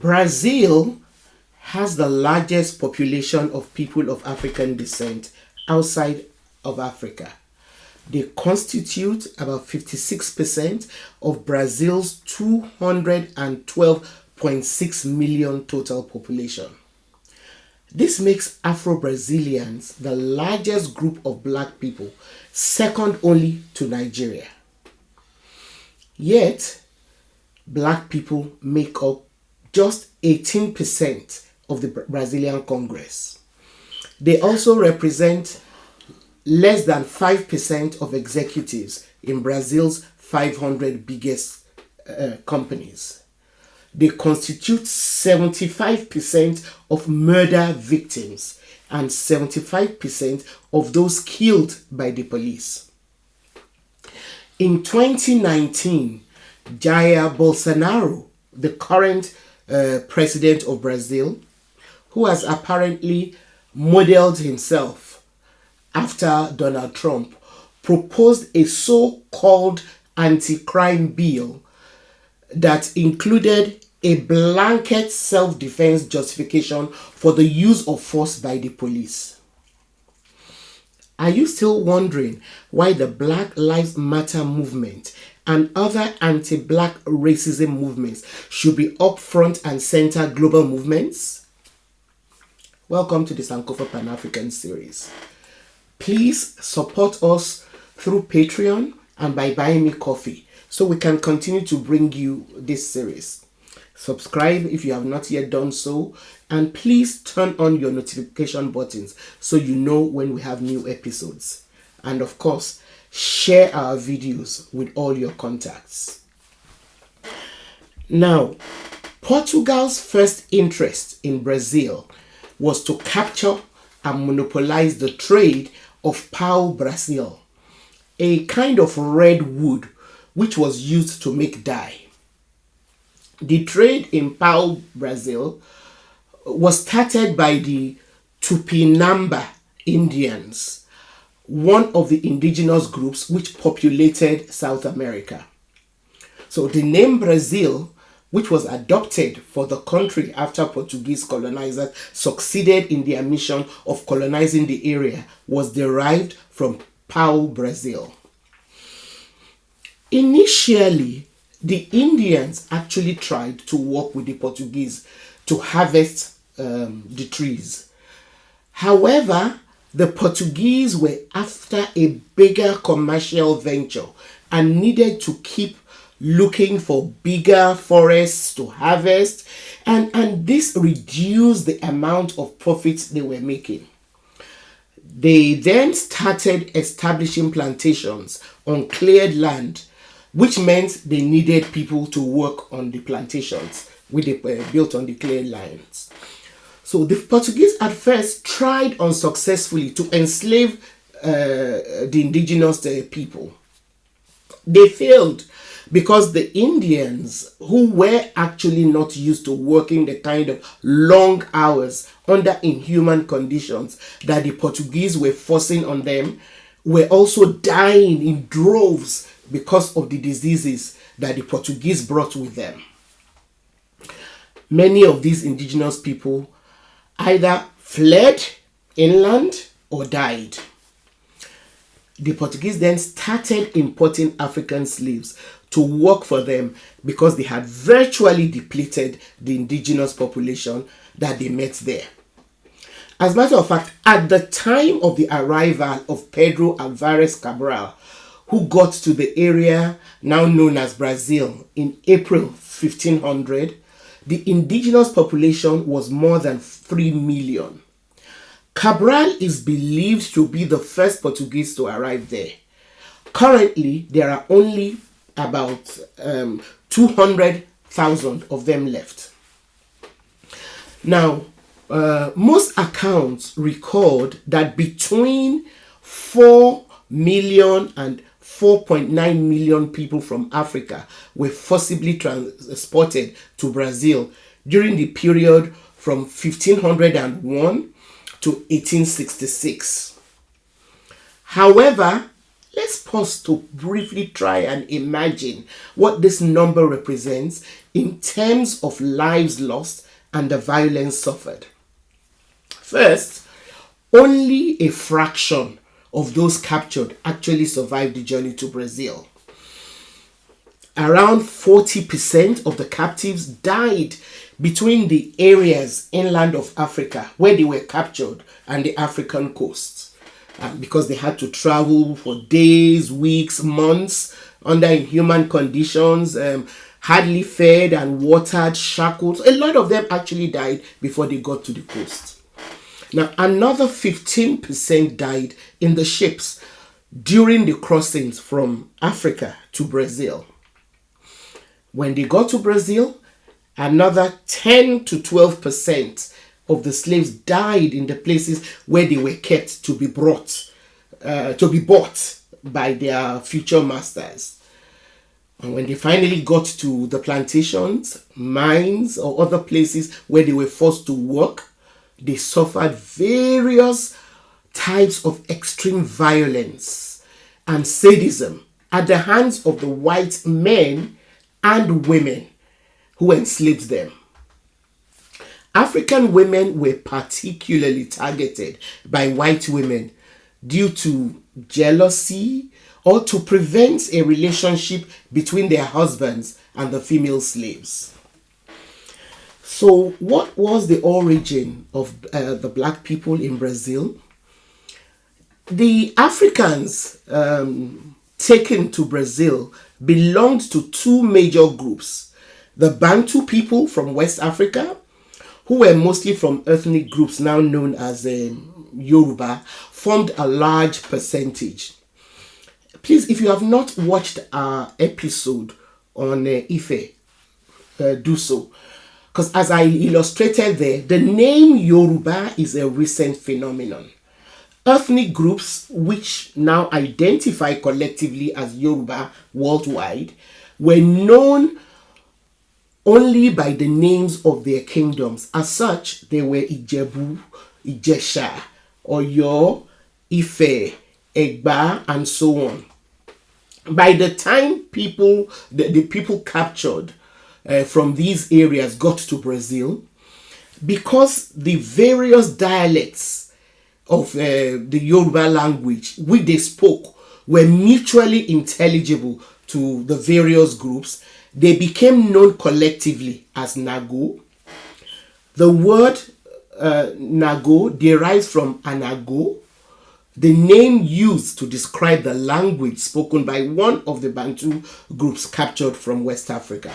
Brazil has the largest population of people of African descent outside of Africa. They constitute about 56% of Brazil's 212.6 million total population. This makes Afro Brazilians the largest group of black people, second only to Nigeria. Yet, black people make up just 18% of the Brazilian Congress. They also represent less than 5% of executives in Brazil's 500 biggest companies. They constitute 75% of murder victims and 75% of those killed by the police. In 2019, Jair Bolsonaro, the current president of Brazil, who has apparently modeled himself after Donald Trump, proposed a so-called anti-crime bill that included a blanket self-defense justification for the use of force by the police. Are you still wondering why the Black Lives Matter movement and other anti-black racism movements should be up front and center global movements? Welcome to the Sankofa Pan-African series. Please support us through Patreon and by buying me coffee so we can continue to bring you this series. Subscribe if you have not yet done so, and please turn on your notification buttons so you know when we have new episodes. And of course, share our videos with all your contacts. Now, Portugal's first interest in Brazil was to capture and monopolize the trade of pau-brasil, a kind of red wood which was used to make dye. The trade in pau-brasil was started by the Tupinamba Indians, one of the indigenous groups which populated South America. So the name Brazil, which was adopted for the country after Portuguese colonizers succeeded in their mission of colonizing the area, was derived from pau-brasil. Initially, the Indians actually tried to work with the Portuguese to harvest the trees. However, the Portuguese were after a bigger commercial venture and needed to keep looking for bigger forests to harvest, and this reduced the amount of profits they were making. They then started establishing plantations on cleared land, which meant they needed people to work on the plantations which they built on the cleared lands. So the Portuguese at first tried unsuccessfully to enslave the indigenous people. They failed because the Indians, who were actually not used to working the kind of long hours under inhuman conditions that the Portuguese were forcing on them, were also dying in droves because of the diseases that the Portuguese brought with them. Many of these indigenous people either fled inland or died. The Portuguese then started importing African slaves to work for them because they had virtually depleted the indigenous population that they met there. As a matter of fact, at the time of the arrival of Pedro Alvares Cabral, who got to the area now known as Brazil in April 1500, the indigenous population was more than 3 million. Cabral is believed to be the first Portuguese to arrive there. Currently, there are only about 200,000 of them left. Now, most accounts record that between 4 million and 4.9 million people from Africa were forcibly transported to Brazil during the period from 1501 to 1866. However, Let's pause to briefly try and imagine what this number represents in terms of lives lost and the violence suffered. First, only a fraction of those captured actually survived the journey to Brazil. Around 40% of the captives died between the areas inland of Africa where they were captured and the African coast, because they had to travel for days, weeks, months under inhuman conditions, hardly fed and watered, shackled. A lot of them actually died before they got to the coast. Now, another 15% died in the ships during the crossings from Africa to Brazil. When they got to Brazil, another 10 to 12% of the slaves died in the places where they were kept to be bought by their future masters. And when they finally got to the plantations, mines, or other places where they were forced to work, they suffered various types of extreme violence and sadism at the hands of the white men and women who enslaved them. African women were particularly targeted by white women due to jealousy or to prevent a relationship between their husbands and the female slaves. So, what was the origin of the black people in Brazil? The Africans taken to Brazil belonged to two major groups. The Bantu people from West Africa, who were mostly from ethnic groups now known as Yoruba, formed a large percentage. Please, if you have not watched our episode on Ife, do so. Because as I illustrated there, the name Yoruba is a recent phenomenon. Ethnic groups which now identify collectively as Yoruba worldwide were known only by the names of their kingdoms. As such, they were Ijebu, Ijesha, Oyo, Ife, Egba, and so on. By the time the people captured from these areas got to Brazil, because the various dialects of the Yoruba language which they spoke were mutually intelligible to the various groups, they became known collectively as Nago. The word Nago derives from Anago, the name used to describe the language spoken by one of the Bantu groups captured from West Africa.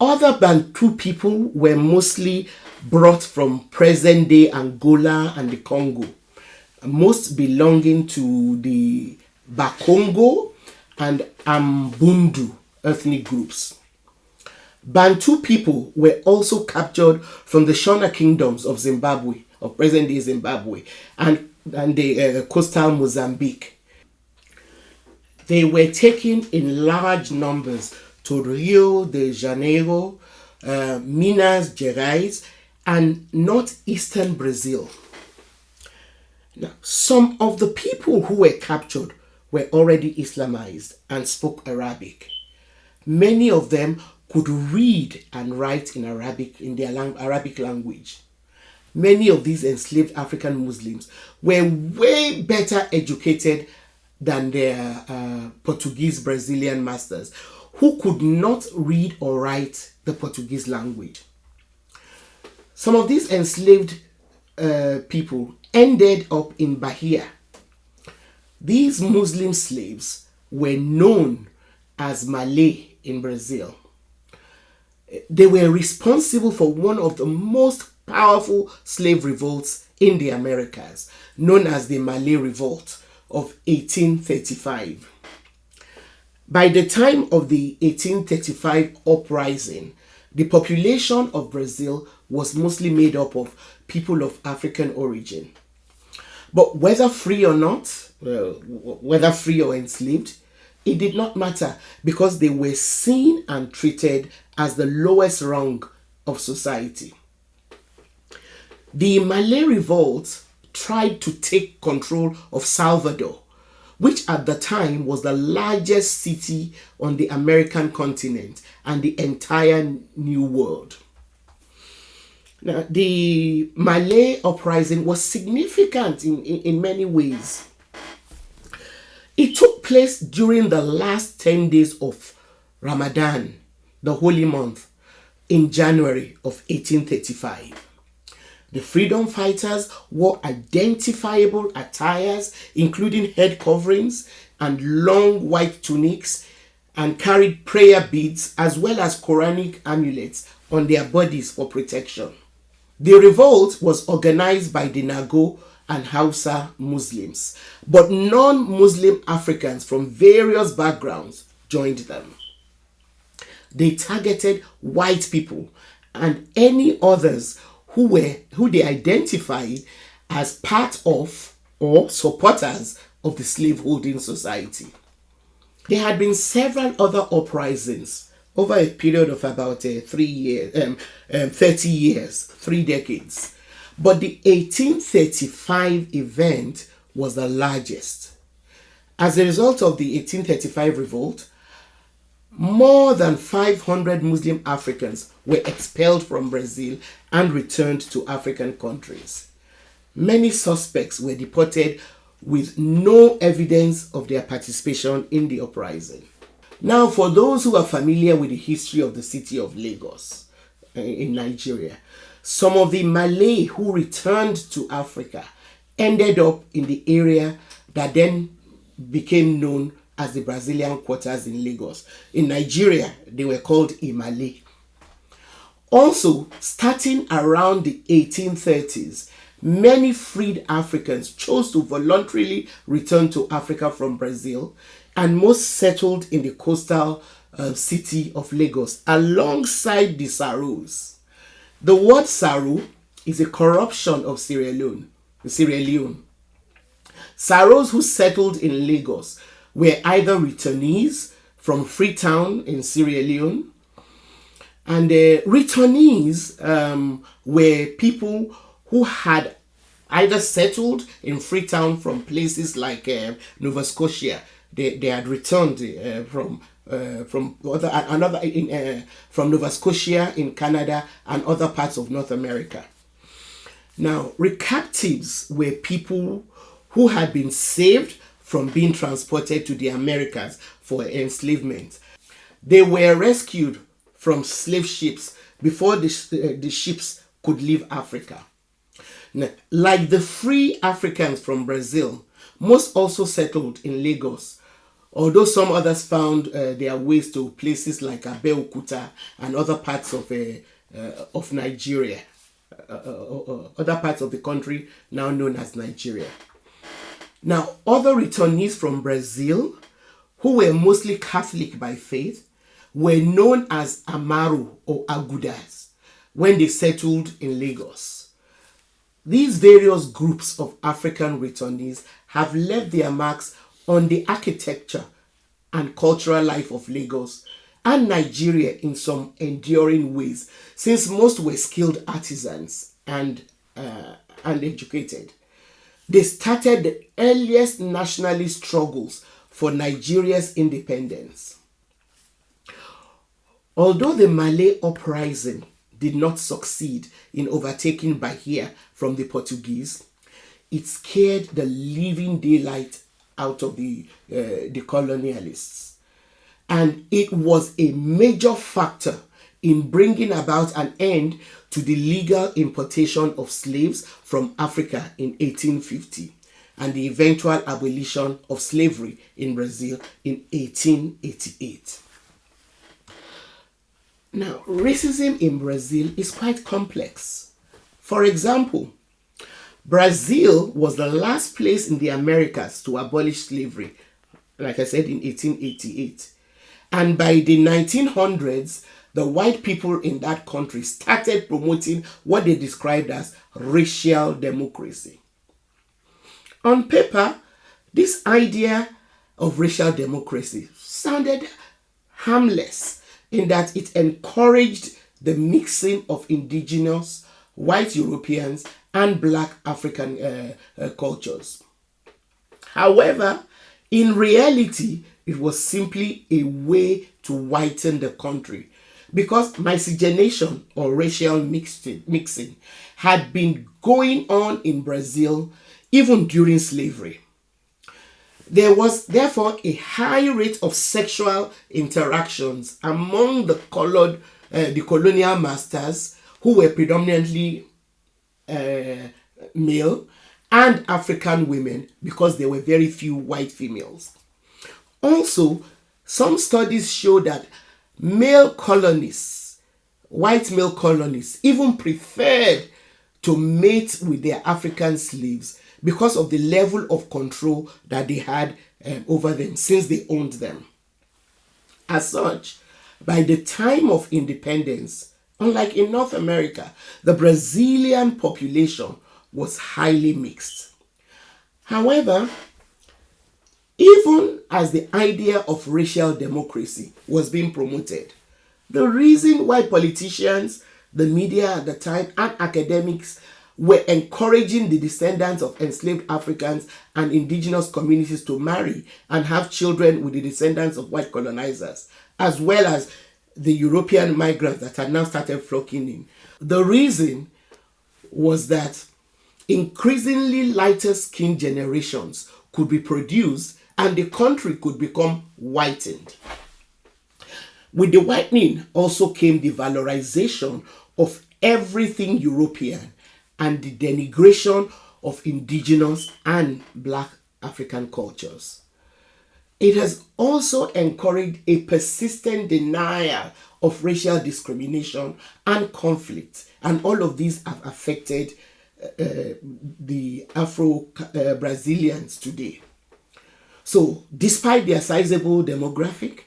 Other Bantu people were mostly brought from present-day Angola and the Congo, most belonging to the Bakongo and Ambundu ethnic groups. Bantu people were also captured from the Shona kingdoms of Zimbabwe, of present-day Zimbabwe, and the coastal Mozambique. They were taken in large numbers to Rio de Janeiro, Minas Gerais, and northeastern Brazil. Now, some of the people who were captured were already Islamized and spoke Arabic. Many of them could read and write in Arabic, in their Arabic language. Many of these enslaved African Muslims were way better educated than their Portuguese Brazilian masters, who could not read or write the Portuguese language. Some of these enslaved people ended up in Bahia. These Muslim slaves were known as Malay in Brazil. They were responsible for one of the most powerful slave revolts in the Americas, known as the Malay Revolt of 1835. By the time of the 1835 uprising, the population of Brazil was mostly made up of people of African origin. But whether free or not, whether free or enslaved, it did not matter, because they were seen and treated as the lowest rung of society. The Malay Revolt tried to take control of Salvador, which at the time was the largest city on the American continent and the entire New World. Now, the Malay uprising was significant in many ways. It took place during the last 10 days of Ramadan, the holy month, in January of 1835. The freedom fighters wore identifiable attires, including head coverings and long white tunics, and carried prayer beads as well as Quranic amulets on their bodies for protection. The revolt was organized by the Nago and Hausa Muslims, but non-Muslim Africans from various backgrounds joined them. They targeted white people and any others who they identified as part of or supporters of the slaveholding society. There had been several other uprisings over a period of about 30 years, 3 decades. But the 1835 event was the largest. As a result of the 1835 revolt, more than 500 Muslim Africans were expelled from Brazil and returned to African countries. Many suspects were deported with no evidence of their participation in the uprising. Now, for those who are familiar with the history of the city of Lagos in Nigeria, some of the Malay who returned to Africa ended up in the area that then became known as the Brazilian quarters in Lagos. In Nigeria, they were called Imale. Also, starting around the 1830s, many freed Africans chose to voluntarily return to Africa from Brazil, and most settled in the coastal city of Lagos alongside the Saros. The word Saro is a corruption of Sierra Leone. Saros who settled in Lagos were either returnees from Freetown in Sierra Leone, and returnees were people who had either settled in Freetown from places like Nova Scotia. They had returned from Nova Scotia in Canada and other parts of North America. Now, recaptives were people who had been saved from being transported to the Americas for enslavement. They were rescued from slave ships before the ships could leave Africa. Now, like the free Africans from Brazil, most also settled in Lagos, although some others found their ways to places like Abeokuta and other parts of Nigeria, other parts of the country now known as Nigeria. Now, other returnees from Brazil, who were mostly Catholic by faith, were known as Amaru or Agudas when they settled in Lagos. These various groups of African returnees have left their marks on the architecture and cultural life of Lagos and Nigeria in some enduring ways, since most were skilled artisans and educated. They started the earliest nationalist struggles for Nigeria's independence. Although the Malay uprising did not succeed in overtaking Bahia from the Portuguese, it scared the living daylight out of the colonialists. And it was a major factor in bringing about an end to the legal importation of slaves from Africa in 1850 and the eventual abolition of slavery in Brazil in 1888. Now, racism in Brazil is quite complex. For example, Brazil was the last place in the Americas to abolish slavery, like I said, in 1888. And by the 1900s, the white people in that country started promoting what they described as racial democracy. On paper, this idea of racial democracy sounded harmless in that it encouraged the mixing of indigenous, white Europeans, and Black African cultures. However, in reality, it was simply a way to whiten the country because miscegenation or racial mixing had been going on in Brazil even during slavery. There was therefore a high rate of sexual interactions among the colonial masters who were predominantly male and African women because there were very few white females. Also, some studies show that white male colonists, even preferred to mate with their African slaves because of the level of control that they had over them since they owned them. As such, by the time of independence, unlike in North America, the Brazilian population was highly mixed. However, even as the idea of racial democracy was being promoted, the reason why politicians, the media at the time, and academics were encouraging the descendants of enslaved Africans and indigenous communities to marry and have children with the descendants of white colonizers, as well as the European migrants that had now started flocking in. The reason was that increasingly lighter skinned generations could be produced and the country could become whitened. With the whitening also came the valorization of everything European and the denigration of indigenous and Black African cultures. It has also encouraged a persistent denial of racial discrimination and conflict, and all of these have affected the Afro Brazilians today. So, despite their sizable demographic,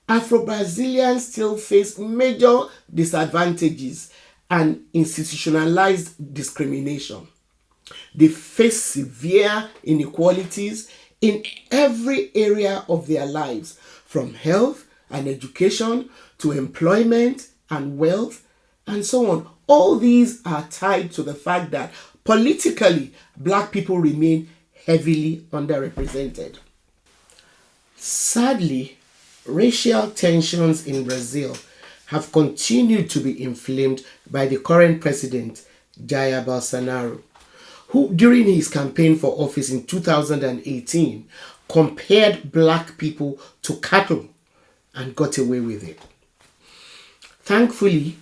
Afro Brazilians still face major disadvantages and institutionalized discrimination. They face severe inequalities in every area of their lives, from health and education to employment and wealth and so on. All these are tied to the fact that politically, Black people remain heavily underrepresented. Sadly, racial tensions in Brazil have continued to be inflamed by the current president, Jair Bolsonaro, who during his campaign for office in 2018 compared Black people to cattle and got away with it. Thankfully,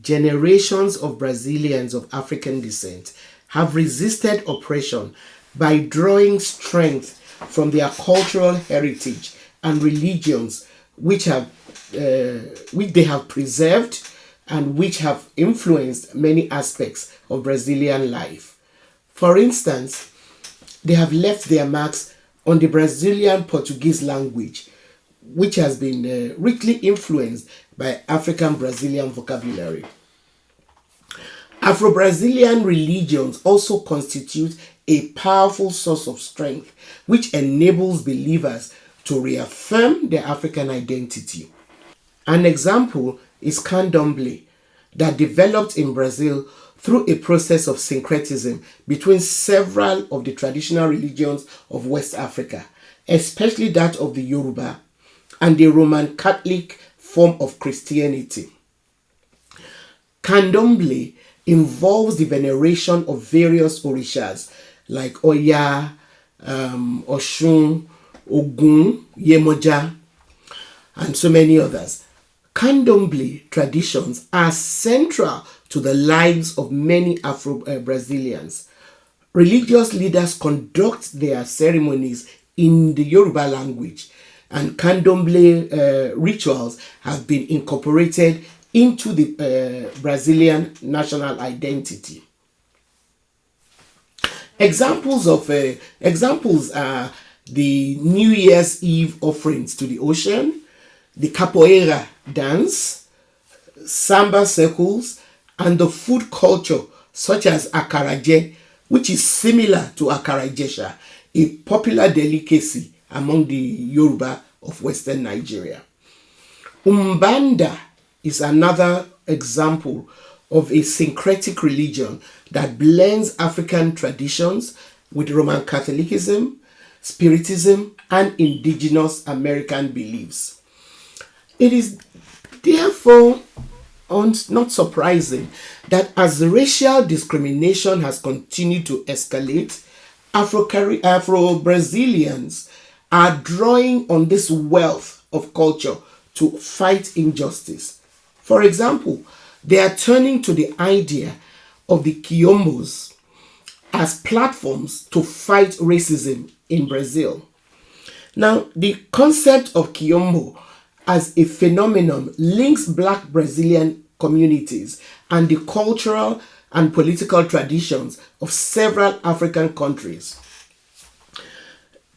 generations of Brazilians of African descent have resisted oppression by drawing strength from their cultural heritage and religions which they have preserved and which have influenced many aspects of Brazilian life. For instance, they have left their marks on the Brazilian Portuguese language, which has been richly influenced by African Brazilian vocabulary. Afro-Brazilian religions also constitute a powerful source of strength, which enables believers to reaffirm their African identity. An example is candomblé, that developed in Brazil through a process of syncretism between several of the traditional religions of West Africa, especially that of the Yoruba and the Roman Catholic form of Christianity. Candomblé involves the veneration of various orishas like Oya, Oshun, Ogun, Yemoja, and so many others. Candomblé traditions are central to the lives of many Afro-Brazilians. Religious leaders conduct their ceremonies in the Yoruba language, and candomblé rituals have been incorporated into the Brazilian national identity. Examples are the New Year's Eve offerings to the ocean, the capoeira dance, samba circles, and the food culture such as acarajé, which is similar to akarajesha, a popular delicacy among the Yoruba of Western Nigeria. Umbanda is another example of a syncretic religion that blends African traditions with Roman Catholicism, Spiritism, and indigenous American beliefs. It is therefore not surprising that as racial discrimination has continued to escalate, Afro-Brazilians are drawing on this wealth of culture to fight injustice. For example, they are turning to the idea of the Kiyombos as platforms to fight racism in Brazil. Now, the concept of Kiyombo as a phenomenon links Black Brazilian communities and the cultural and political traditions of several African countries.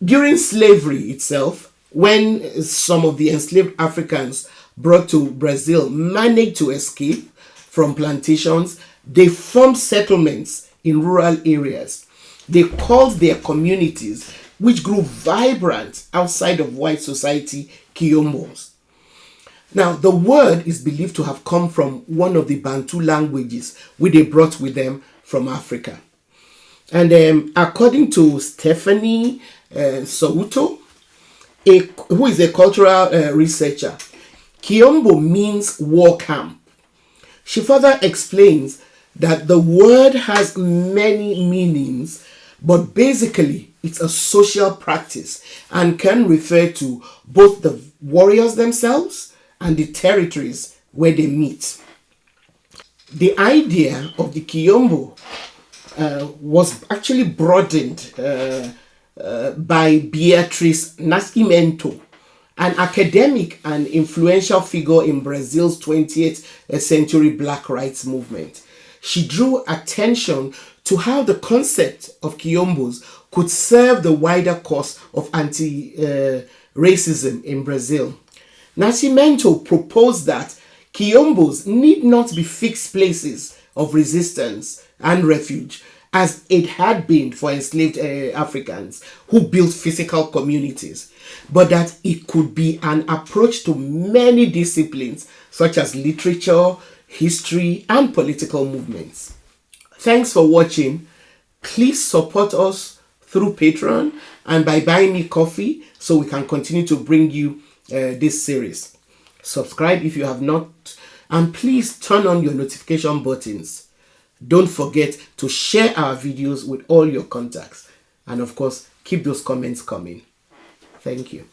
During slavery itself, when some of the enslaved Africans brought to Brazil managed to escape from plantations, they formed settlements in rural areas. They called their communities, which grew vibrant outside of white society, Kiyombos. Now, the word is believed to have come from one of the Bantu languages which they brought with them from Africa. And according to Stephanie Souto, who is a cultural researcher, Kiyombo means war camp. She further explains that the word has many meanings, but basically it's a social practice and can refer to both the warriors themselves and the territories where they meet. The idea of the Kiyombo was actually broadened by Beatriz Nascimento, an academic and influential figure in Brazil's 20th century Black rights movement. She drew attention to how the concept of Kiyombos could serve the wider cause of anti-racism in Brazil. Nascimento proposed that Kiyombos need not be fixed places of resistance and refuge, as it had been for enslaved Africans who built physical communities, but that it could be an approach to many disciplines such as literature, history, and political movements. Thanks for watching. Please support us through Patreon and by buying me coffee so we can continue to bring you this series. Subscribe if you have not, and please turn on your notification buttons. Don't forget to share our videos with all your contacts, and of course, keep those comments coming. Thank you.